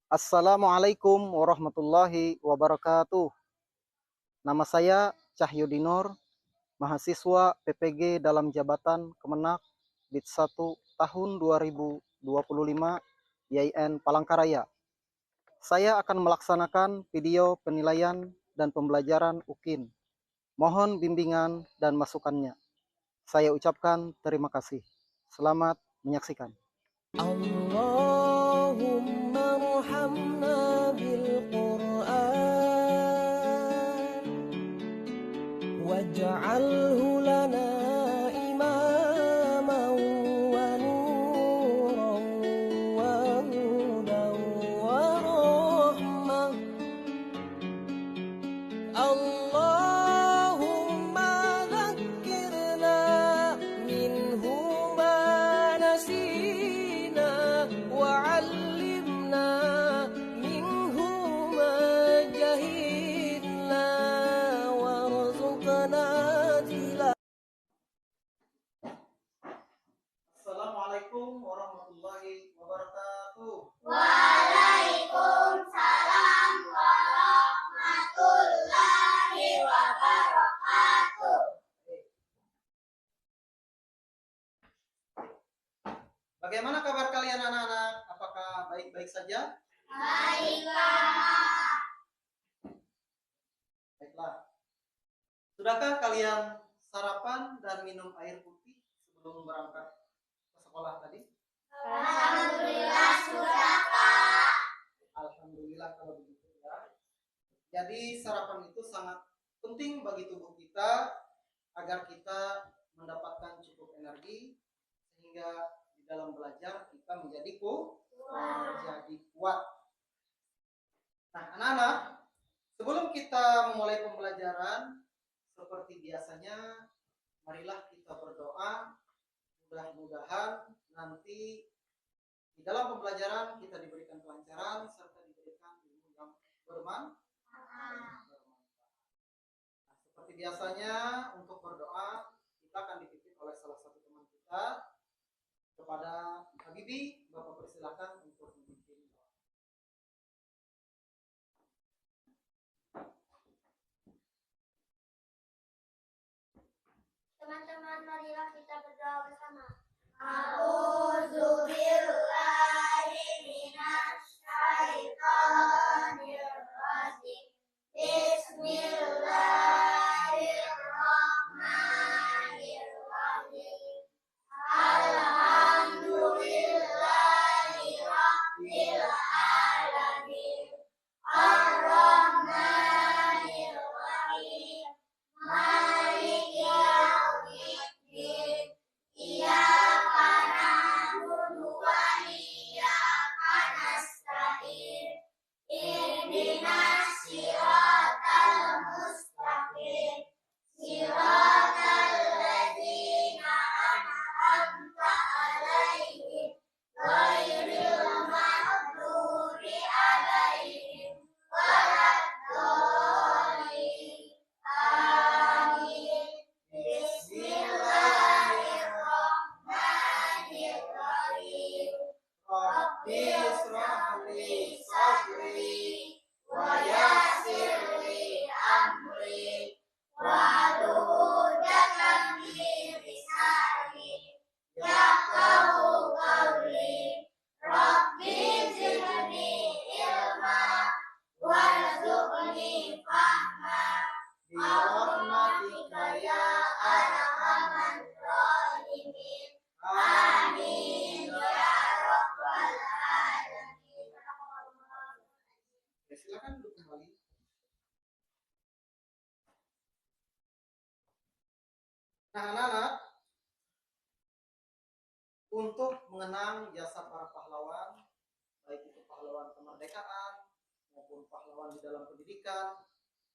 Assalamualaikum warahmatullahi wabarakatuh. Nama saya Cahyudinur, mahasiswa PPG dalam jabatan Kemenak Dit 1 tahun 2025 YIN Palangkaraya. Saya akan melaksanakan video penilaian dan pembelajaran UKIN. Mohon bimbingan dan masukannya. Saya ucapkan terima kasih. Selamat menyaksikan. Allahumma arhamna bil Qur'an waj'alhu lana imaman wa nuran wa hudan wa rahmah. Allahumma dhakkirna minhu ma nasina wa'allimna minhu ma jahilna warzuqna tilawah. Assalamualaikum warahmatullahi wabarakatuh. Waalaikumsalam warahmatullahi wabarakatuh. Bagaimana kabar kalian anak-anak? Apakah baik-baik saja? Baiklah. Baiklah. Sudahkah kalian sarapan dan minum air putih sebelum berangkat ke sekolah tadi? Alhamdulillah sudah, Kak. Alhamdulillah kalau begitu ya. Jadi sarapan itu sangat penting bagi tubuh kita agar kita mendapatkan cukup energi sehingga di dalam belajar kita menjadi kuat. Nah, anak-anak, sebelum kita memulai pembelajaran seperti biasanya, marilah kita berdoa. Mudah-mudahan nanti di dalam pembelajaran kita diberikan kelancaran serta diberikan ilmu yang bermanfaat. Nah, seperti biasanya untuk berdoa kita akan dipimpin oleh salah satu teman kita. Kepada Habibi, Bapak persilahkan untuk memimpin doa. Teman-teman, marilah kita berdoa bersama. A'udzubillahi minasyaitonir rajim. Bismillahirrahmanirrahim. Alhamdulillahi rabbil alamin. Ar-Rahmanir Rahim. Maliki yaumiddin. Iyyaka na'budu wa iyyaka nasta'in. Ihdinas siratal mustaqim. Siratal ladzina an'amta 'alaihim ghairil maghdubi 'alaihim waladdallin. Amin. Bismillahirrahmanirrahim. Rabbi ishrah li sadri wa yassir li amri wahlul 'uqdatam min lisani yafqahu qawli. Rabbi zidni ilma warzuqni fahma birahmatika ya arhamar rahimin. Amin ya rabbal alamin. Ya, silakan duduk kembali. Nah, anak-anak, untuk mengenang jasa para pahlawan, baik itu pahlawan kemerdekaan maupun pahlawan di dalam pendidikan,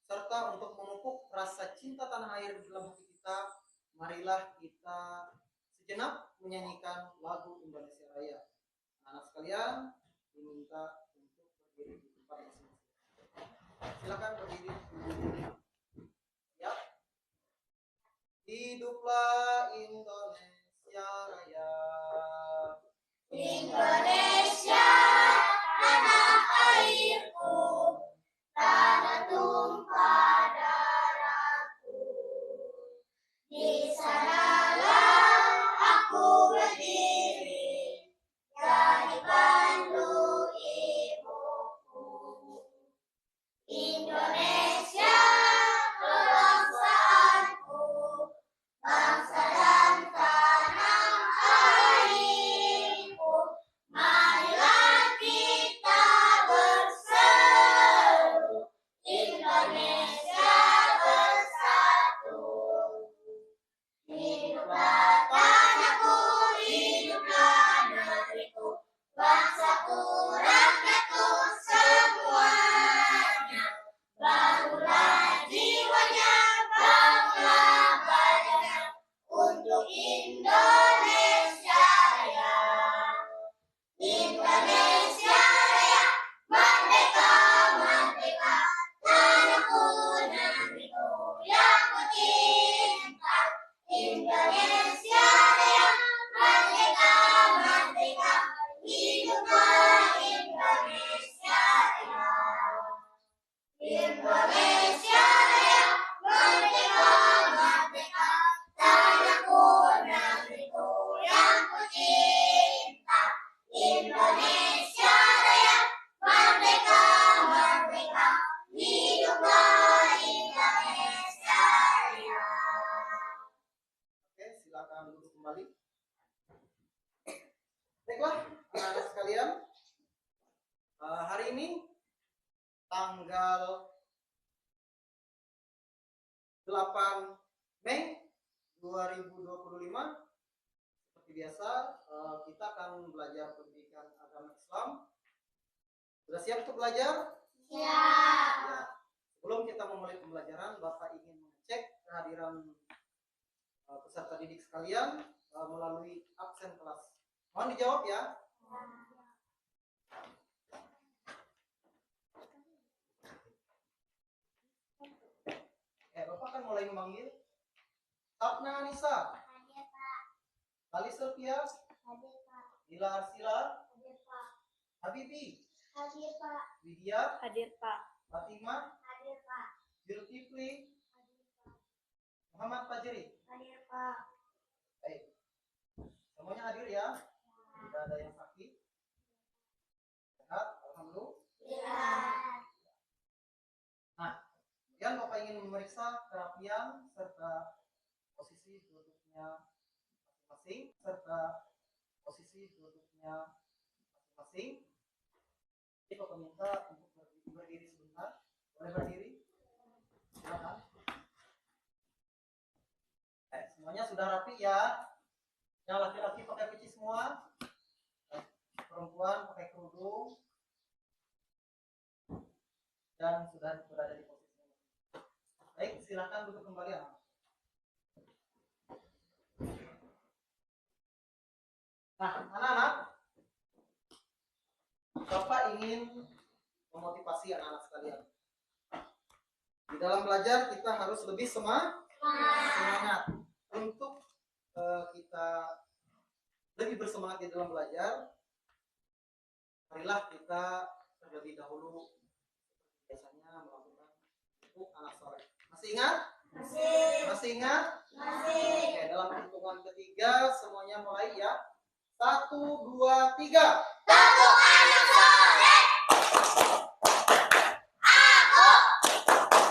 serta untuk memupuk rasa cinta tanah air di dalam hati kita, marilah kita sejenak menyanyikan lagu Indonesia Raya. Anak sekalian diminta untuk berdiri di tempat masing-masing. Silakan berdiri. Ya. Hiduplah Indonesia Raya. Indonesia tanah Hari ini tanggal 8 Mei 2025, seperti biasa kita akan belajar pendidikan agama Islam. Sudah siap untuk belajar? Siap. Ya. Sebelum kita memulai pembelajaran, Bapak ingin mengecek kehadiran peserta didik sekalian melalui absen kelas. Mohon dijawab ya. Bapak kan mulai memanggil Sapna Anissa, Hadir Pak. Ali Sylvia, Hadir Pak. Nila Arsila, Hadir Pak. Habibi, Hadir Pak. Widya, Hadir Pak. Fatima, Hadir Pak. Zulkifli, Hadir Pak. Muhammad Fajri. Hadir Pak. Baik, semuanya hadir ya. Tidak ada yang sakit. Sehat, alhamdulillah. Iya. Nah, kemudian Bapak ingin memeriksa kerapian serta posisi duduknya masing-masing, Jadi Bapak minta untuk berdiri sebentar. Boleh berdiri? Silakan. Semuanya sudah rapi ya. Yang laki-laki pakai peci semua, perempuan pakai kerudung, dan sudah berada di posisi. Baik, silakan duduk kembali anak. Nah, anak-anak, Bapak ingin memotivasi anak-anak sekalian. Di dalam belajar kita harus lebih semangat untuk kita lebih bersemangat di dalam belajar. Marilah kita terlebih dahulu biasanya melakukan untuk anak sore. Masih ingat? Masih ingat? Oke, dalam hitungan ketiga semuanya mulai ya. 1, 2, 3. Untuk anak sore. Aku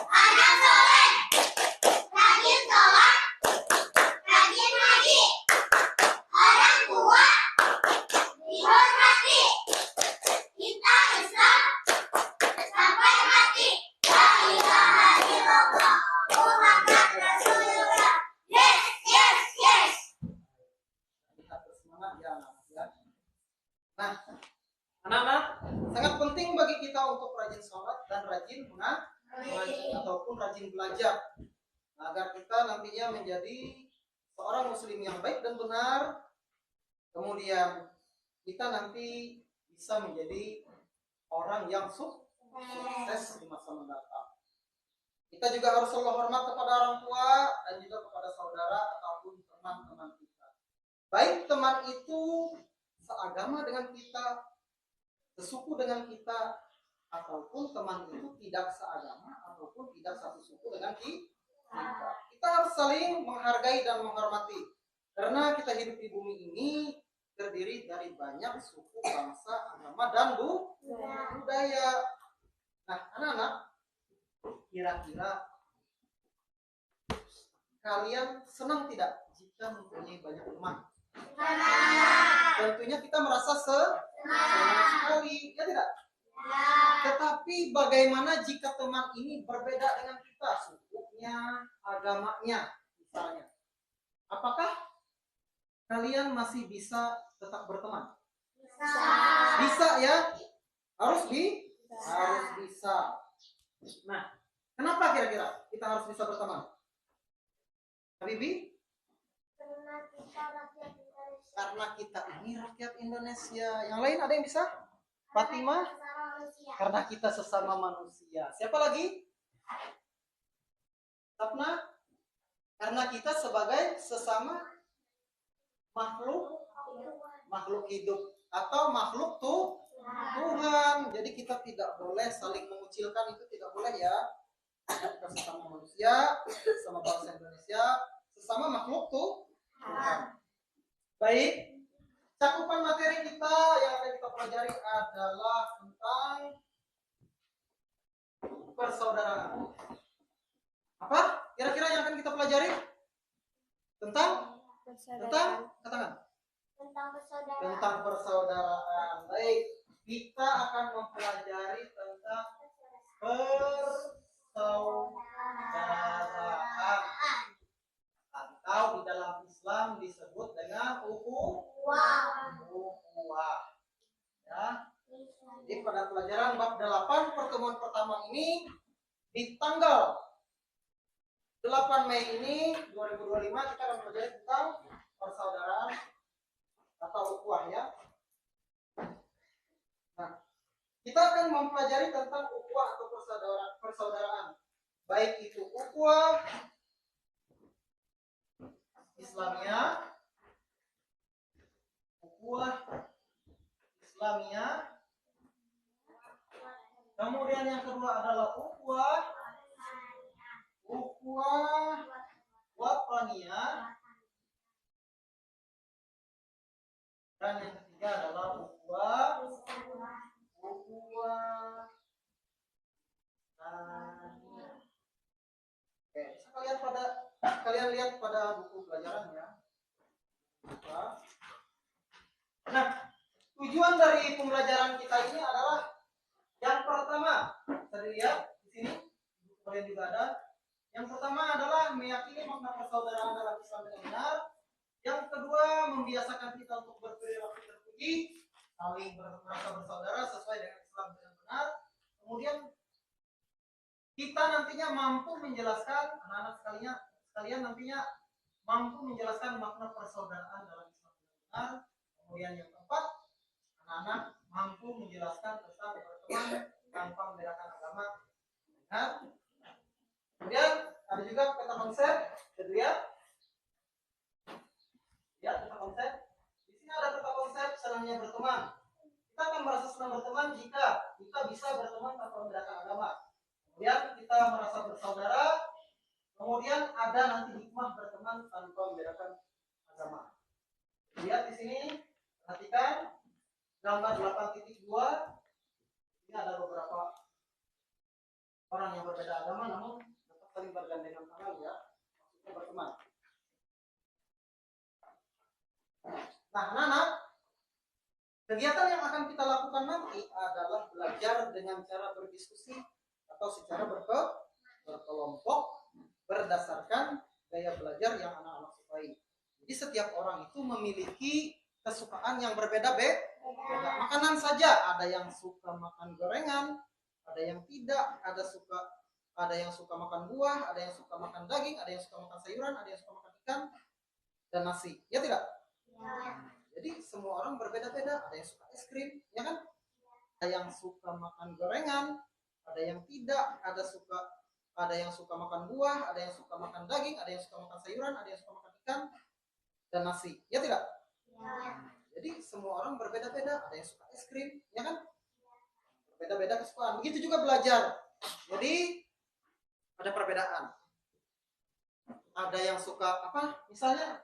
anak sore. Rajin sholat. Rajin haji. Orang tua dihormati. Kita Islam sampai mati. La ilaha illallah Muhammad Rasulullah. Yes, yes, yes. Lihat bersemangat ya anak-anak ya. Nah, anak-anak, sangat penting bagi kita untuk rajin sholat dan rajin mengaji ataupun rajin belajar, agar kita nantinya menjadi seorang muslim yang baik dan benar. Kemudian kita nanti bisa menjadi orang yang sukses di masa mendatang. Kita juga harus selalu hormat kepada orang tua dan juga kepada saudara ataupun teman-teman kita. Baik teman itu seagama dengan kita, sesuku dengan kita, ataupun teman itu tidak seagama ataupun tidak satu suku dengan kita. Kita harus saling menghargai dan menghormati, karena kita hidup di bumi ini terdiri dari banyak suku, bangsa, agama, dan budaya. Nah, anak-anak, kira-kira kalian senang tidak jika mempunyai banyak teman? Tentunya kita merasa senang sekali, ya tidak? Tetapi bagaimana jika teman ini berbeda dengan kita, sukunya, agamanya, misalnya? Apakah kalian masih bisa tetap berteman? Bisa ya? Harus bisa. Nah, kenapa kira-kira kita harus bisa berteman? Habibi? Karena kita ini rakyat Indonesia. Yang lain ada yang bisa? Fatima? Karena kita sesama manusia. Siapa lagi? Sapna? Karena kita sebagai sesama makhluk hidup atau makhluk Tuhan. Jadi kita tidak boleh saling mengucilkan, itu tidak boleh ya. Kita sesama manusia, sesama bangsa Indonesia, sesama makhluk Tuhan. Baik, cakupan materi kita yang akan kita pelajari adalah tentang persaudaraan. Apa? Kira-kira yang akan kita pelajari? Tentang katakan. Tentang persaudaraan. Tentang persaudaraan. Baik, kita akan mempelajari tentang persaudaraan atau di dalam Islam disebut dengan ukhuwah. Ya. Jadi pada pelajaran bab 8 pertemuan pertama ini di tanggal 8 Mei ini 2025 kita akan belajar tentang persaudaraan atau ukhuwah ya. Nah, kita akan mempelajari tentang ukhuwah atau persaudaraan. Baik itu ukhuwah Islamiyah, kemudian yang kedua adalah ukhuwah wataniyah, dan yang ketiga adalah ukhuwah taniyah. Oke, bisa kalian lihat pada buku pelajarannya. Nah, tujuan dari pembelajaran kita ini adalah yang pertama, tadi lihat di sini, kalian juga ada. Yang pertama adalah meyakini makna persaudaraan dalam Islam dengan benar. Yang kedua, membiasakan kita untuk berperilaku terpuji, saling merasa bersaudara sesuai dengan Islam dengan benar. Kemudian kita nantinya mampu menjelaskan, anak-anak sekalian nantinya mampu menjelaskan makna persaudaraan dalam Islam dengan benar. Kemudian yang keempat, anak-anak mampu menjelaskan tentang berteman tanpa membedakan agama. Nah, kemudian ada juga peta konsep kedua. Ya, peta konsep. Di sini ada peta konsep senangnya berteman. Kita akan merasa senang berteman jika kita bisa berteman tanpa membedakan agama. Kemudian kita merasa bersaudara. Kemudian ada nanti hikmah berteman tanpa membedakan agama. Lihat di sini, perhatikan gambar 8.2. Ini ada beberapa orang yang berbeda agama namun tetap saling bergandengan tangan ya, maksudnya berteman. Nah, anak-anak, kegiatan yang akan kita lakukan nanti adalah belajar dengan cara berdiskusi atau secara berkelompok berdasarkan gaya belajar yang anak-anak sukai. Jadi setiap orang itu memiliki kesukaan yang berbeda-beda. Makanan saja, ada yang suka makan gorengan, ada yang tidak, ada yang suka makan buah, ada yang suka makan daging, ada yang suka makan sayuran, ada yang suka makan ikan dan nasi. Ya tidak? Ya. Jadi semua orang berbeda-beda, ada yang suka es krim, ya kan? Ada yang suka makan gorengan, ada yang tidak, ada yang suka makan buah, ada yang suka makan daging, ada yang suka makan sayuran, ada yang suka makan ikan dan nasi. Ya tidak? Ya. Jadi semua orang berbeda-beda, ada yang suka es krim, ya kan? Berbeda-beda kesukaan. Begitu juga belajar. Jadi ada perbedaan. Ada yang suka apa? Misalnya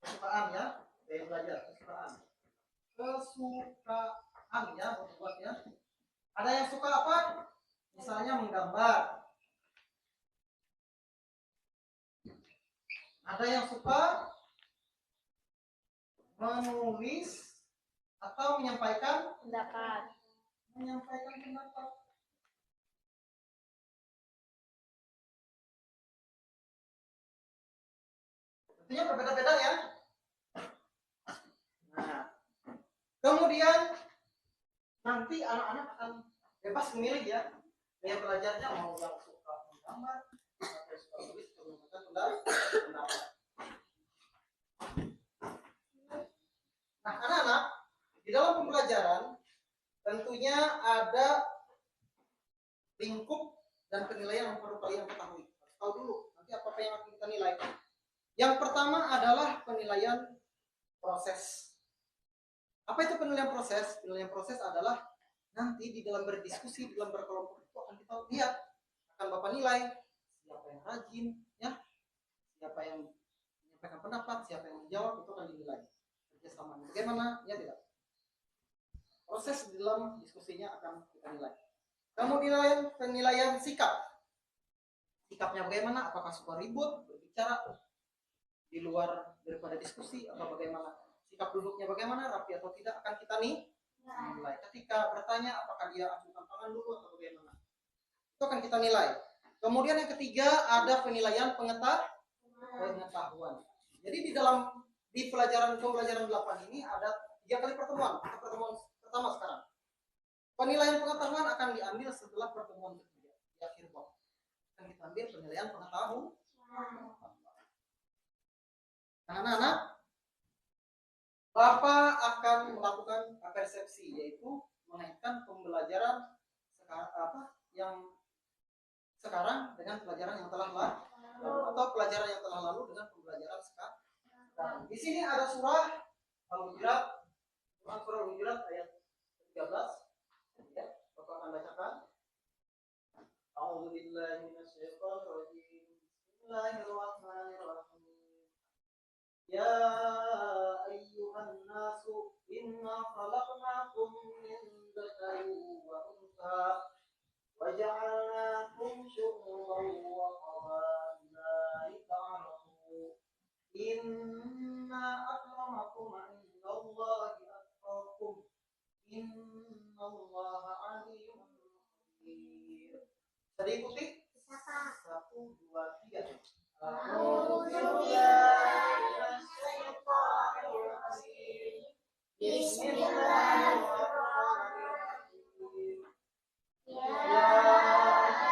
kesukaan ya, gaya belajar kesukaan ya, buat ya. Ada yang suka apa? Misalnya menggambar. Ada yang suka menulis atau menyampaikan pendapat. Tentunya berbeda-beda ya. Nah, kemudian nanti anak-anak akan bebas memilih ya gaya belajarnya, mau yang suka menggambar atau suka menulis atau menyampaikan pendapat. Nah, anak-anak, di dalam pembelajaran tentunya ada lingkup dan penilaian yang perlu kalian ketahui. Harus tahu dulu nanti apa yang akan kita nilai. Yang pertama adalah penilaian proses. Apa itu penilaian proses? Penilaian proses adalah nanti di dalam berdiskusi, di dalam berkelompok itu akan kita lihat, akan Bapak nilai siapa yang rajin, ya, siapa yang menyampaikan pendapat, siapa yang menjawab, itu akan dinilai. Kerjasama bagaimana? Ya tidak. Proses di dalam diskusinya akan kita nilai. Kemudian penilaian sikap. Sikapnya bagaimana? Apakah suka ribut, berbicara di luar daripada diskusi, atau bagaimana? sikap duduknya bagaimana, rapi atau tidak, akan kita nilai. Ketika bertanya apakah dia acungkan tangan dulu atau bagaimana, itu akan kita nilai. Kemudian yang ketiga ada penilaian pengetahuan. Jadi di pembelajaran 8 ini ada 3 kali pertemuan. Pertemuan pertama sekarang. Penilaian pengetahuan akan diambil setelah pertemuan ketiga di akhir bab. Akan kita ambil penilaian pengetahuan. Nah, anak-anak, Bapak akan melakukan persepsi, yaitu mengaitkan pembelajaran yang sekarang dengan pelajaran yang telah lalu, atau pelajaran yang telah lalu dengan pembelajaran sekarang. Di sini ada surah Al-Hujurat, surah Al-Hujurat ayat 13. Ya, Bapak akan bacakan. A'udzubillahi minasyaitonir rajim. Bismillahirrahmanirrahim. Ya ayyuhan nasu inna khalaqnakum min dzakarin wa untha wa ja'alnakum syu'uban wa qabaila lita'arafu. Inna akramakum 'indallahi atqakum. Innallaha 'alimun khabir. Bisa diikuti? 1, 2, 3. Bismillahirrahmanirrahim. Ya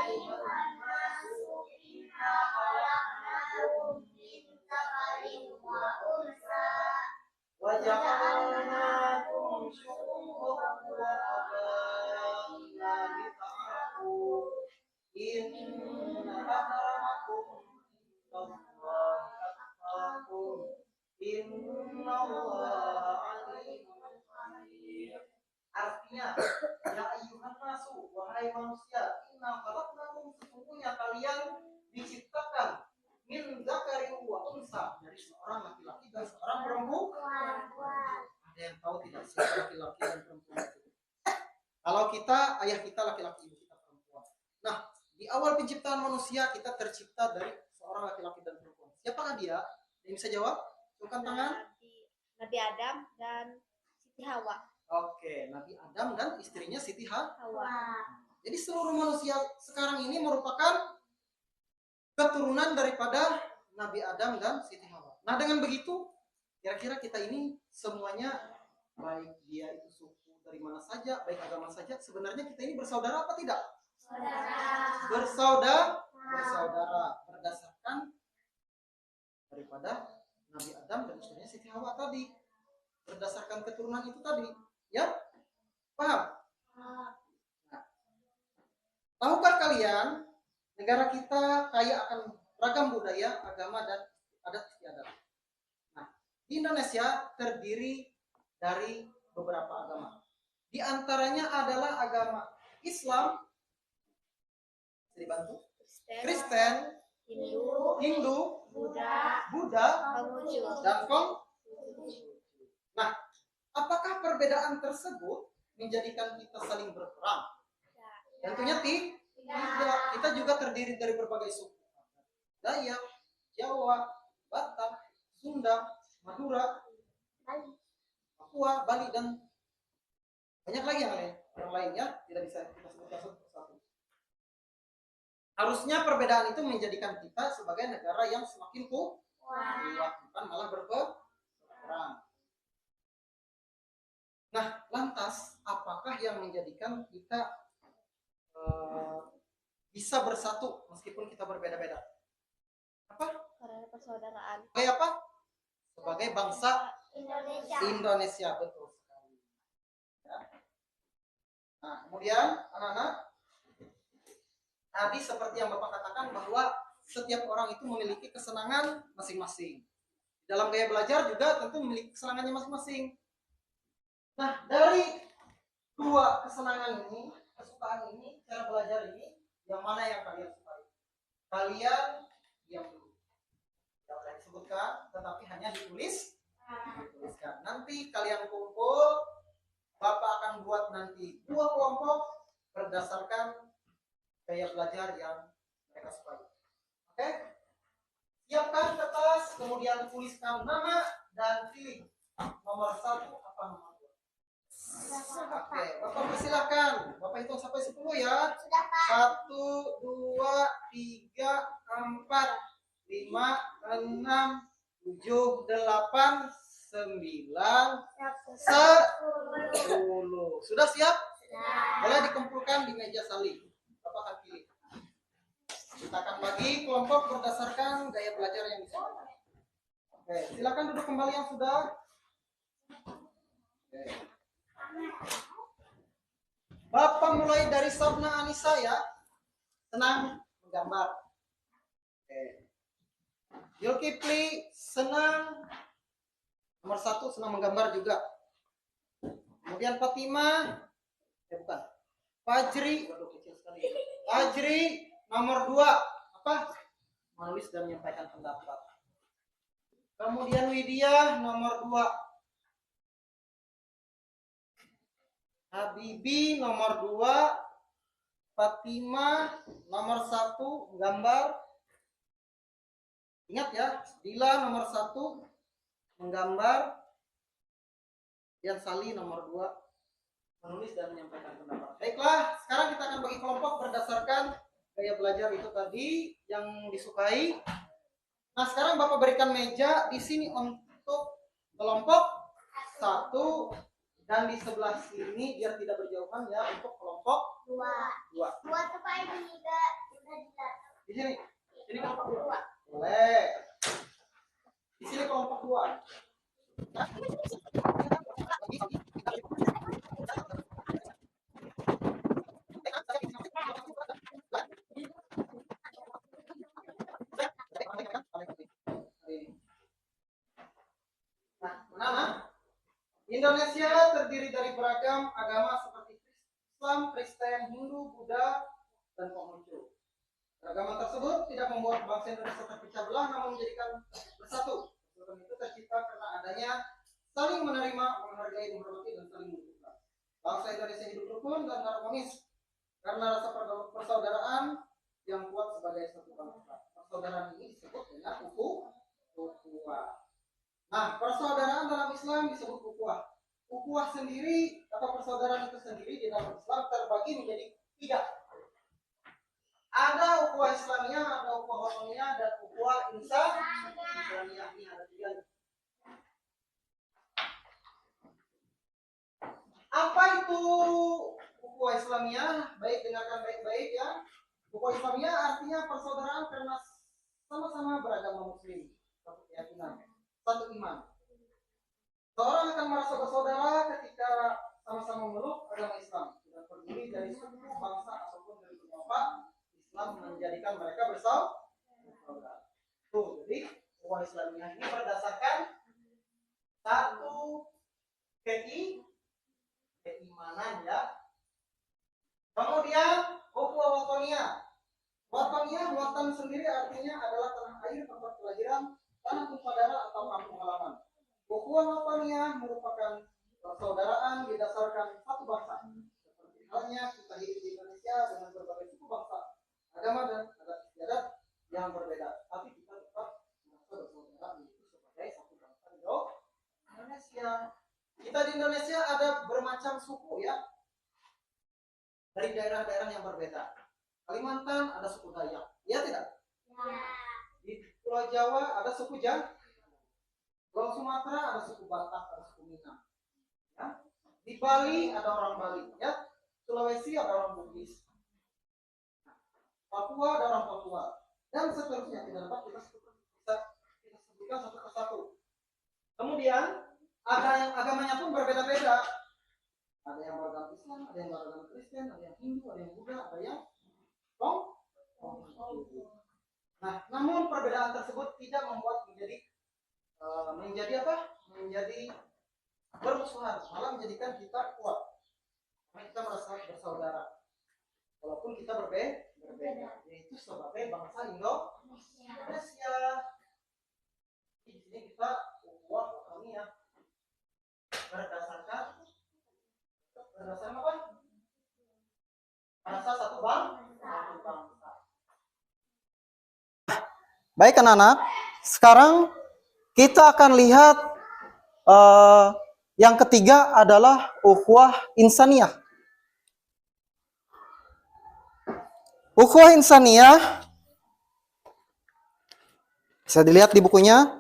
ayyuhan nasu inna khalaqnakum min dzakarin wa untha wa ja'alnakum syu'uban wa qabaila lita'arafu. Inna akramakum indallahi atqakum. Innallaha 'alimun khabir. Artinya, ya ayyuhan nasu, wahai manusia, inna khalaqnakum, sesungguhnya kalian diciptakan min dzakarin wa unsa, dari seorang laki-laki dan seorang perempuan. Ada yang tahu tidak siapa laki-laki dan perempuan itu? Kalau kita, ayah kita laki-laki, ibu kita perempuan. Nah, di awal penciptaan manusia kita tercipta dari seorang laki-laki dan perempuan. Siapakah dia? Yang bisa jawab? Bukan tangan? Nabi Adam dan Siti Hawa. Oke, Nabi Adam dan istrinya Siti Hawa. Jadi seluruh manusia sekarang ini merupakan keturunan daripada Nabi Adam dan Siti Hawa. Nah, dengan begitu, kira-kira kita ini semuanya, baik dia itu suku dari mana saja, baik agama saja, sebenarnya kita ini bersaudara apa tidak? Bersaudara berdasarkan daripada Nabi Adam dan istrinya Siti Hawa tadi, berdasarkan keturunan itu tadi, ya, paham? Nah, tahukah kalian negara kita kaya akan ragam budaya, agama dan adat istiadat. Nah, di Indonesia terdiri dari beberapa agama. Di antaranya adalah agama Islam, dibantu, Kristen, Hindu, Buddha, Konghucu. dan Konghucu. Nah, apakah perbedaan tersebut menjadikan kita saling berperang? Tentunya tidak. Kita juga terdiri dari berbagai suku. Dayak, Jawa, Batak, Sunda, Madura, Papua, Bali, dan banyak lagi yang lainnya tidak bisa kita sebutkan satu persatu. Harusnya perbedaan itu menjadikan kita sebagai negara yang semakin kuat, bukan malah berperang. Nah, lantas apakah yang menjadikan kita bisa bersatu meskipun kita berbeda-beda? Apa? Karena persaudaraan. Sebagai apa? Sebagai bangsa Indonesia, betul sekali. Ya. Nah, kemudian anak-anak, tadi seperti yang Bapak katakan bahwa setiap orang itu memiliki kesenangan masing-masing. Dalam gaya belajar juga tentu memiliki kesenangannya masing-masing. Nah, dari dua kesenangan ini, kesukaan ini, cara belajar ini, yang mana yang kalian sukai? Kalian diam dulu. Tidak boleh disebutkan, tetapi hanya dituliskan. Nanti kalian kumpul, Bapak akan buat nanti 2 kelompok berdasarkan gaya belajar yang mereka sukai. Oke? Siapkan kertas, kemudian tuliskan nama dan pilih Nomor 1 apa nomor 2? Oke, Bapak persilakan. Bapak hitung sampai 10 ya. Sudah Pak. 1, 2, 3, 4, 5, 6, 7, 8, 9, 10. Sudah siap? Boleh dikumpulkan di meja salin. Bapak akan pilih. Kita akan bagi kelompok berdasarkan gaya belajar yang disebutkan. Oke, silakan duduk kembali yang sudah. Oke. Bapak mulai dari Sabna Anissa ya. Senang menggambar. Oke. Zulkifli senang. Nomor 1 senang menggambar juga. Kemudian Fatima. Bukan. Fajri. Waduh, kecil sekali. Fajri nomor 2. Apa? Menulis dan menyampaikan pendapat. Kemudian Widya nomor 2. Habibi nomor 2. Fatima nomor 1 menggambar. Ingat ya, Dila nomor 1 menggambar. Dan Sali nomor 2 menulis dan menyampaikan pendapat. Baiklah, sekarang kita akan bagi kelompok berdasarkan gaya belajar itu tadi yang disukai. Nah, sekarang Bapak berikan meja di sini untuk kelompok 1 dan di sebelah sini biar tidak berjauhan ya untuk kelompok 2. Dua tuh Pak ini juga sudah dicatat. Di sini. Sini kelompok 2. Boleh. Di sini kelompok 2. Nah, Indonesia terdiri dari beragam agama seperti Islam, Kristen, Hindu, Buddha, dan Konghucu. Keragaman tersebut tidak membuat bangsa Indonesia terpecah belah, namun menjadikan bersatu. Persatuan itu tercipta karena adanya saling menerima, menghargai, menghormati, dan saling membutuhkan. Bangsa Indonesia hidup rukun dan harmonis karena rasa persaudaraan yang kuat sebagai satu bangsa. Persaudaraan ini disebut dengan ukhuwah. Nah, persaudaraan dalam Islam disebut ukhuwah. Ukhuwah sendiri atau persaudaraan itu sendiri di dalam Islam terbagi menjadi 3. Ada ukhuwah Islamiyah, ada ukhuwah Wataniyah, dan ukhuwah Insaniyah. Ini ada 3. Apa itu ukhuwah Islamiyah? Baik, dengarkan baik-baik ya. Ukhuwah Islamiyah artinya persaudaraan karena sama-sama beragama Muslim, satu keyakinan, satu iman. Seorang akan merasa bersaudara ketika sama-sama memeluk agama Islam, tidak terdiri dari suku, bangsa, ataupun dari kelompok. Islam menjadikan mereka bersaudara. Tuh, jadi ukhuwah Islamiyah ini berdasarkan satu keimanan ya. Kemudian ukhuwah Wataniyah. Wataniyah, watan sendiri artinya adalah tanah air, tempat kelahiran, tanah tumpah darah atau kampung halaman. Ukhuwah Wataniyah merupakan persaudaraan didasarkan satu bangsa. Seperti halnya kita hidup di Indonesia dengan berbagai suku bangsa, agama dan adat istiadat yang berbeda, tapi kita tetap merasa bersaudara itu sebagai satu bangsa Indonesia. Kita di Indonesia ada bermacam suku ya, dari daerah-daerah yang berbeda. Kalimantan ada suku Dayak, ya tidak? Di Pulau Jawa ada suku Jawa. Pulau Sumatera ada suku Batak, ada suku Minang. Ya. Di Bali ada orang Bali, ya. Sulawesi ada orang Bugis. Papua ada orang Papua, dan seterusnya. Tidak dapat kita sebutkan satu persatu. Kemudian ada yang agamanya pun berbeda-beda. Ada yang beragama Islam, ada yang beragama Kristen, ada yang Hindu, ada yang Buddha, ada yang Konghucu. Nah, namun perbedaan tersebut tidak membuat menjadi bermusuhan, malah menjadikan kita kuat. Karena kita merasa bersaudara, walaupun kita berbeda, yaitu sebagai bangsa Indonesia. Di sini kita ukhuwah Wataniyah berdasarkan apa? Rasa satu bangsa. Baik anak-anak, sekarang kita akan lihat Yang ketiga adalah ukhuwah insaniyah. Ukhuwah insaniyah bisa dilihat di bukunya.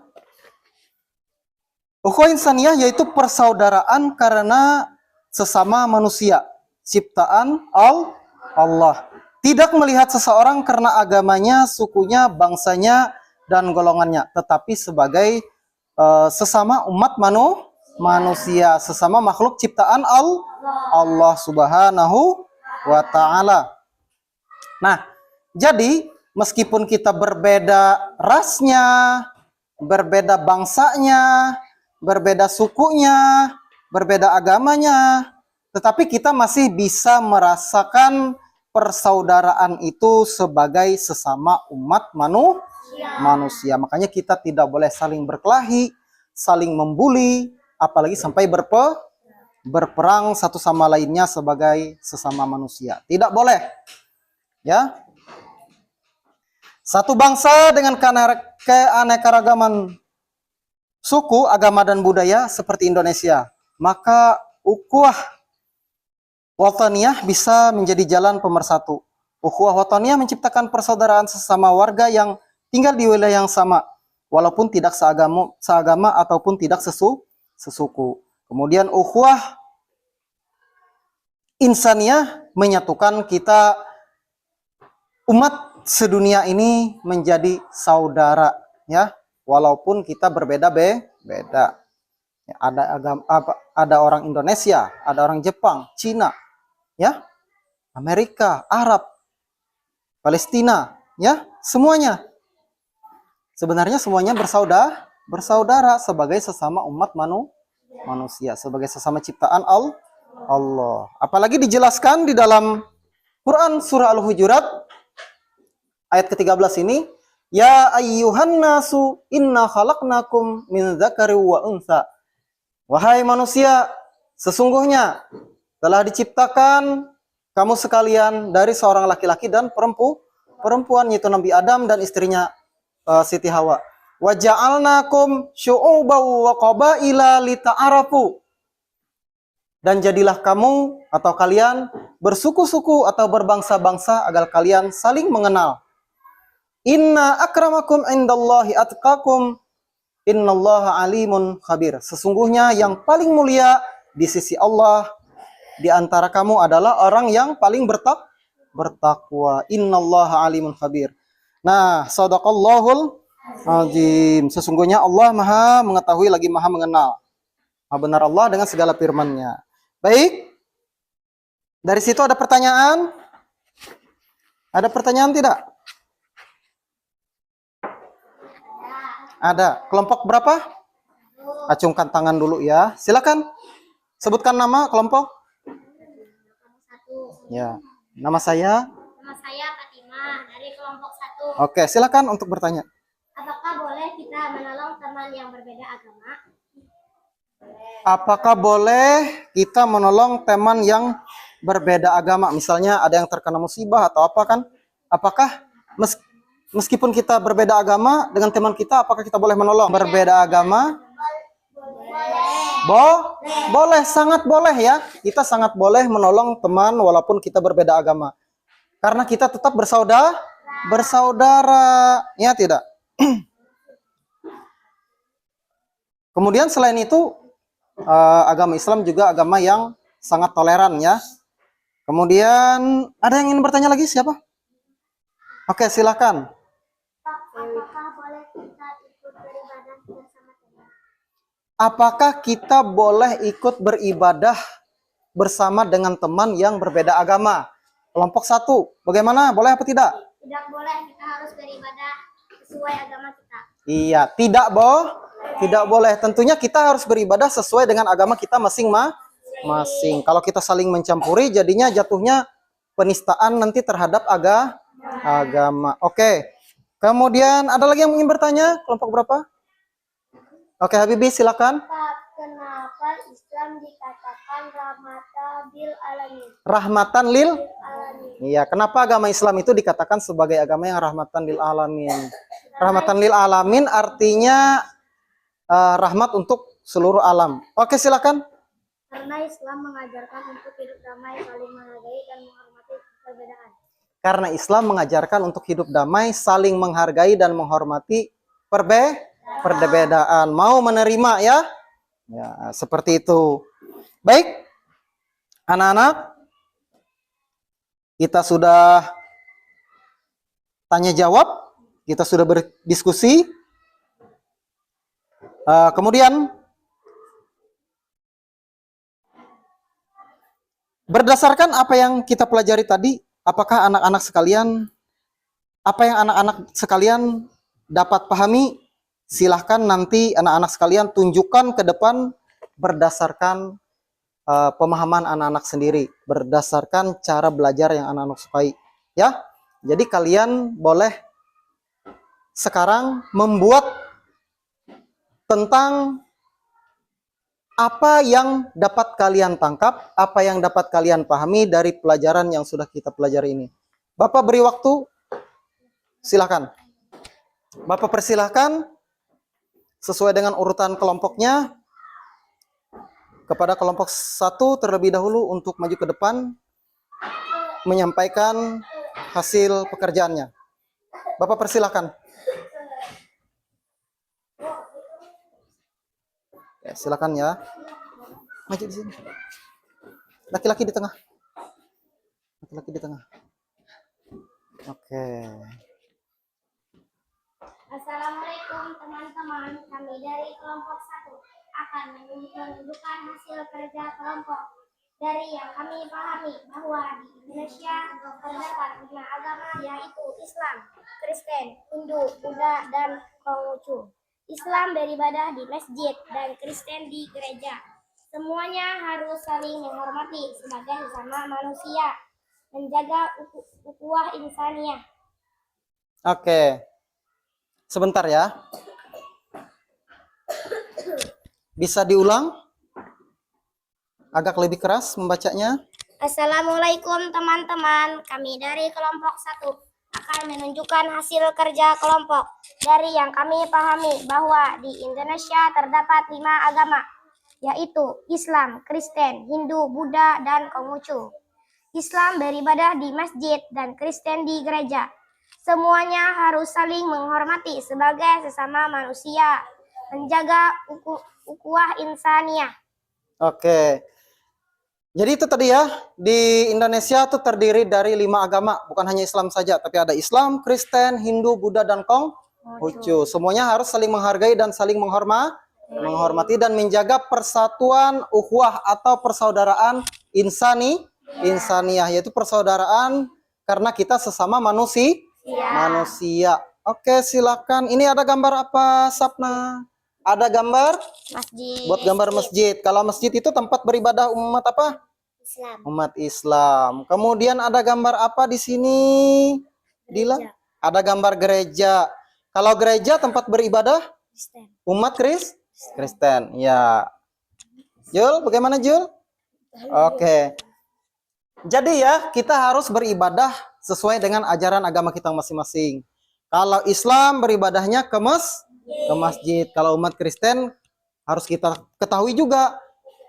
Ukhuwah insaniyah yaitu persaudaraan karena sesama manusia, ciptaan Allah. Tidak melihat seseorang karena agamanya, sukunya, bangsanya, dan golongannya, tetapi sebagai sesama umat manusia, sesama makhluk ciptaan Allah Subhanahu wa Ta'ala. Nah, jadi meskipun kita berbeda rasnya, berbeda bangsanya, berbeda sukunya, berbeda agamanya, tetapi kita masih bisa merasakan persaudaraan itu sebagai sesama umat manusia. Makanya kita tidak boleh saling berkelahi, saling membuli, apalagi sampai berperang satu sama lainnya sebagai sesama manusia. Tidak boleh. Ya. Satu bangsa dengan keanekaragaman suku, agama, dan budaya seperti Indonesia, maka ukhuwah wataniyah bisa menjadi jalan pemersatu. Ukhuwah wataniyah menciptakan persaudaraan sesama warga yang tinggal di wilayah yang sama, walaupun tidak seagama ataupun tidak sesuku. Kemudian ukhuwah insaniyah menyatukan kita umat sedunia ini menjadi saudara, ya, walaupun kita berbeda-beda. Ya, ada orang Indonesia, ada orang Jepang, Cina, ya, Amerika, Arab, Palestina, ya, semuanya. Sebenarnya semuanya bersaudara sebagai sesama umat manusia, sebagai sesama ciptaan Allah. Apalagi dijelaskan di dalam Quran surah Al-Hujurat ayat ke-13 ini, ya ayyuhan nasu inna khalaqnakum min dzakari wa untha. Wahai manusia, sesungguhnya telah diciptakan kamu sekalian dari seorang laki-laki dan perempuan, yaitu Nabi Adam dan istrinya Siti Hawa. Wa ja'alnakum syu'uban wa qabaila lita'arafu. Dan jadilah kamu atau kalian bersuku-suku atau berbangsa-bangsa agar kalian saling mengenal. Inna akramakum indallahi atqakum innallaha alimun khabir. Sesungguhnya yang paling mulia di sisi Allah di antara kamu adalah orang yang paling bertakwa. Innallaha alimun khabir. Nah, shadaqallahul azim. Sesungguhnya Allah Maha mengetahui lagi Maha mengenal. Maha benar Allah dengan segala firman-Nya. Baik. Dari situ ada pertanyaan? Ada pertanyaan tidak? Ada. Kelompok berapa? Acungkan tangan dulu ya. Silakan. Sebutkan nama kelompok. Ya. Nama saya? Nama saya Fatimah dari kelompok 1. Oke, silakan untuk bertanya. Apakah boleh kita menolong teman yang berbeda agama? Apakah boleh kita menolong teman yang berbeda agama? Misalnya ada yang terkena musibah atau apa kan? Apakah meskipun kita berbeda agama dengan teman kita, apakah kita boleh menolong? Berbeda agama? Boleh, sangat boleh ya. Kita sangat boleh menolong teman walaupun kita berbeda agama. Karena kita tetap bersaudara. Ya tidak? Kemudian selain itu, agama Islam juga agama yang sangat toleran ya. Kemudian ada yang ingin bertanya lagi? Siapa? Oke, silakan. Apakah boleh kita ikut beribadah bersama teman? Apakah kita boleh ikut beribadah bersama dengan teman yang berbeda agama? Kelompok 1. Bagaimana? Boleh apa tidak? Tidak boleh, kita harus beribadah sesuai agama kita. Iya, tidak boleh. Tentunya kita harus beribadah sesuai dengan agama kita masing-masing. Kalau kita saling mencampuri, jadinya jatuhnya penistaan nanti terhadap agama. Oke. Kemudian ada lagi yang ingin bertanya? Kelompok berapa? Oke, Habibie silakan. Kenapa Islam dikatakan rahmatan lil alamin? Rahmatan lil? Alamin. Iya, kenapa agama Islam itu dikatakan sebagai agama yang rahmatan lil alamin? Rahmatan lil alamin artinya rahmat untuk seluruh alam. Oke, silakan. Karena Islam mengajarkan untuk hidup damai, saling menghargai dan menghormati perbedaan. Karena Islam mengajarkan untuk hidup damai, saling menghargai dan menghormati perbedaan. Mau menerima ya? Ya, seperti itu. Baik, anak-anak, kita sudah tanya jawab, kita sudah berdiskusi. Kemudian berdasarkan apa yang kita pelajari tadi, apakah anak-anak sekalian, apa yang anak-anak sekalian dapat pahami? Silahkan nanti anak-anak sekalian tunjukkan ke depan berdasarkan pemahaman anak-anak sendiri, berdasarkan cara belajar yang anak-anak sukai. Ya, jadi kalian boleh sekarang membuat tentang apa yang dapat kalian tangkap, apa yang dapat kalian pahami dari pelajaran yang sudah kita pelajari ini. Bapak beri waktu, silakan. Bapak persilahkan sesuai dengan urutan kelompoknya. Kepada kelompok 1 terlebih dahulu untuk maju ke depan menyampaikan hasil pekerjaannya. Bapak persilahkan. Ya, silakan ya. Maju di sini. Laki-laki di tengah. Laki-laki di tengah. Oke. Assalamualaikum teman-teman, kami dari kelompok 1 akan menunjukkan hasil kerja kelompok. Dari yang kami pahami bahwa di Indonesia terdapat 5 agama, yaitu Islam, Kristen, Hindu, Buddha, dan Konghucu. Islam beribadah di masjid dan Kristen di gereja. Semuanya harus saling menghormati sebagai sesama manusia, menjaga ukhuwah insaniyah. Oke. Sebentar ya. Bisa diulang? Agak lebih keras membacanya. Assalamualaikum teman-teman, kami dari kelompok 1 akan menunjukkan hasil kerja kelompok. Dari yang kami pahami bahwa di Indonesia terdapat 5 agama, yaitu Islam, Kristen, Hindu, Buddha, dan Konghucu. Islam beribadah di masjid dan Kristen di gereja. Semuanya harus saling menghormati sebagai sesama manusia, menjaga ukhuwah insaniyah. Oke. Jadi itu tadi ya, di Indonesia itu terdiri dari 5 agama, bukan hanya Islam saja, tapi ada Islam, Kristen, Hindu, Buddha, dan Konghucu. Semuanya harus saling menghargai dan saling menghormati dan menjaga persatuan ukhuwah atau persaudaraan insaniyah, yaitu persaudaraan karena kita sesama manusia. Oke, silakan. Ini ada gambar apa, Sapna? Ada gambar Masjid. buat gambar masjid. Kalau masjid itu tempat beribadah umat apa? Islam. Umat Islam. Kemudian ada gambar apa di sini? Dila? Ada gambar gereja. Kalau gereja tempat beribadah Kristen. umat Kristen. Ya. Jul, bagaimana Jul? Oke. Jadi ya, kita harus beribadah sesuai dengan ajaran agama kita masing-masing. Kalau Islam beribadahnya ke masjid. Kalau umat Kristen harus kita ketahui juga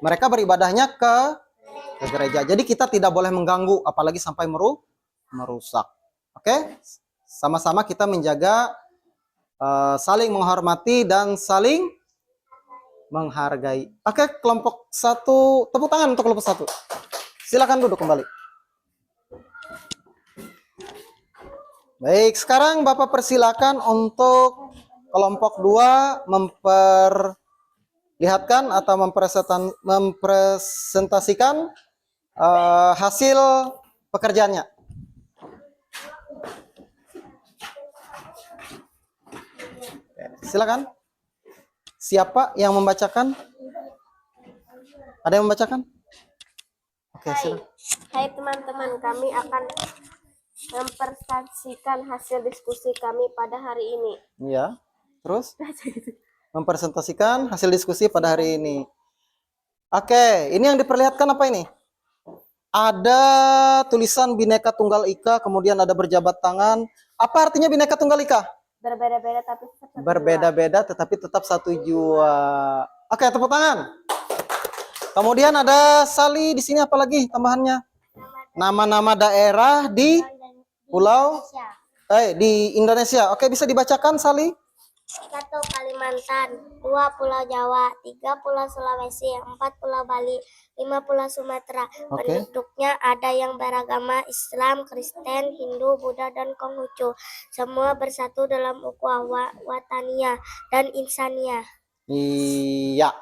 mereka beribadahnya ke gereja. Jadi kita tidak boleh mengganggu apalagi sampai merusak. Oke? Sama-sama kita menjaga saling menghormati dan saling menghargai. Oke, kelompok 1, tepuk tangan untuk kelompok 1. Silakan duduk kembali. Baik, sekarang Bapak persilakan untuk kelompok 2 memperlihatkan atau mempresentasikan hasil pekerjaannya. Silakan. Siapa yang membacakan? Ada yang membacakan? Oke, silakan. Hai teman-teman, kami akan mempresentasikan hasil diskusi kami pada hari ini. Iya. Terus mempresentasikan hasil diskusi pada hari ini. Oke, ini yang diperlihatkan apa ini? Ada tulisan Bhinneka Tunggal Ika, kemudian ada berjabat tangan. Apa artinya Bhinneka Tunggal Ika? Berbeda-beda tapi tetap satu Berbeda-beda tetapi tetap satu jua. Oke, tepuk tangan. Kemudian ada Sali di sini apa lagi tambahannya? Nama-nama daerah di pulau di Indonesia. Oke, bisa dibacakan Sali? 1 Kalimantan, 2 Pulau Jawa, 3 Pulau Sulawesi, 4 Pulau Bali, 5 Pulau Sumatera. Oke. Penduduknya ada yang beragama Islam, Kristen, Hindu, Buddha, dan Konghucu. Semua bersatu dalam ukhuwah wataniyah dan insaniyah. Iya.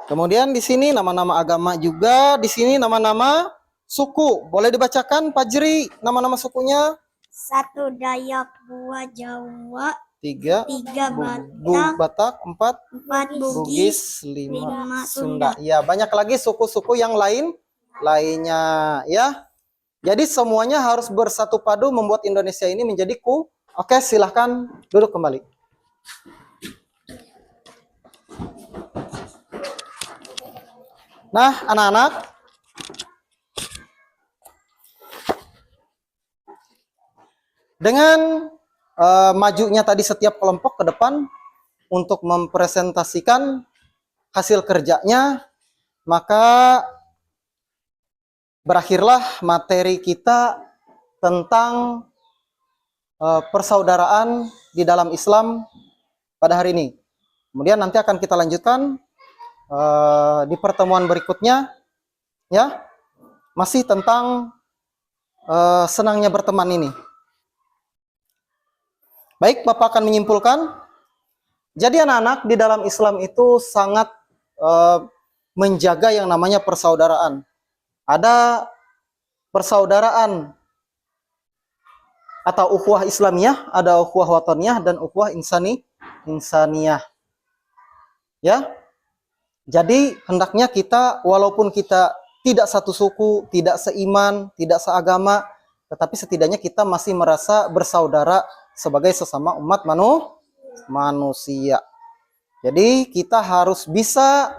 Kemudian di sini nama-nama agama juga, di sini nama-nama suku. Boleh dibacakan Fajri nama-nama sukunya? 1 Dayak, 2 Jawa, 3 3 Batak, 4 4 Bugis, 5 5 Sunda. Ya, banyak lagi suku-suku yang lainnya ya. Jadi semuanya harus bersatu padu membuat Indonesia ini menjadi Oke, silahkan duduk kembali. Nah, anak-anak, dengan majunya tadi setiap kelompok ke depan untuk mempresentasikan hasil kerjanya, maka berakhirlah materi kita tentang persaudaraan di dalam Islam pada hari ini. Kemudian nanti akan kita lanjutkan di pertemuan berikutnya, ya, masih tentang senangnya berteman ini. Baik, Bapak akan menyimpulkan. Jadi anak-anak, di dalam Islam itu sangat menjaga yang namanya persaudaraan. Ada persaudaraan atau ukhuwah Islamiyah, ada ukhuwah wataniyah dan ukhuwah insaniyah. Ya. Jadi hendaknya kita, walaupun kita tidak satu suku, tidak seiman, tidak seagama, tetapi setidaknya kita masih merasa bersaudara sebagai sesama umat manusia. Jadi kita harus bisa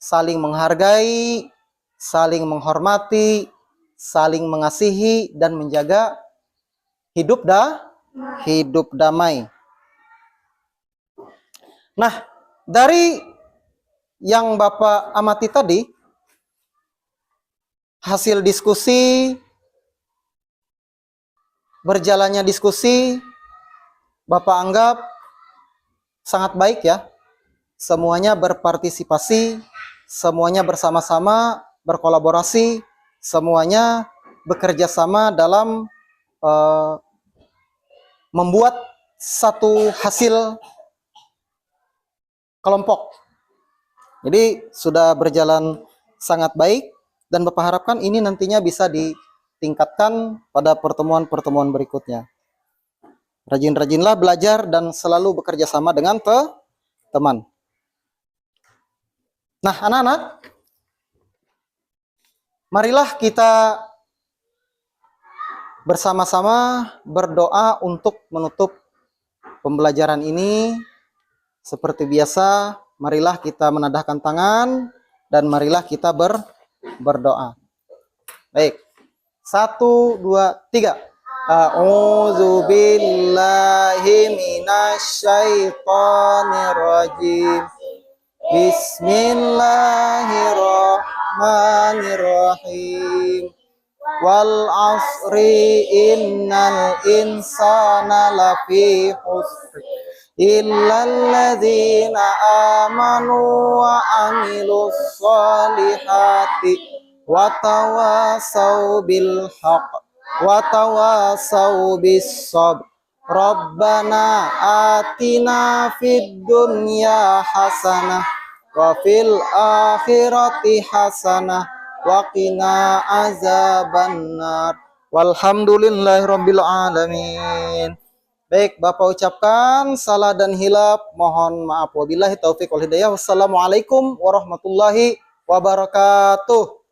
saling menghargai, saling menghormati, saling mengasihi, dan menjaga hidup damai. Nah, dari yang Bapak amati tadi, hasil diskusi, berjalannya diskusi, Bapak anggap sangat baik ya. Semuanya berpartisipasi, semuanya bersama-sama, berkolaborasi, semuanya bekerja sama dalam membuat satu hasil kelompok. Jadi sudah berjalan sangat baik dan Bapak harapkan ini nantinya bisa ditingkatkan pada pertemuan-pertemuan berikutnya. Rajin-rajinlah belajar dan selalu bekerja sama dengan teman. Nah, anak-anak, marilah kita bersama-sama berdoa untuk menutup pembelajaran ini. Seperti biasa, marilah kita menadahkan tangan dan marilah kita berdoa. Baik. 1, 2, 3. A'udzu billahi minasyaitonir rajim. Bismillahirrahmanirrahim. Wal asri innal insana lafi khusr illal ladzina amanu wa amilus solihati wa tawasau bil haqq wa tawasau bis sabr. Rabbana atina fid dunya hasanah wa fil akhirati hasanah wa qina azabannar. Walhamdulillahirabbil alamin. Baik, Bapak ucapkan salah dan hilaf mohon maaf. Wabillahi taufiq wal hidayah. Wassalamualaikum warahmatullahi wabarakatuh.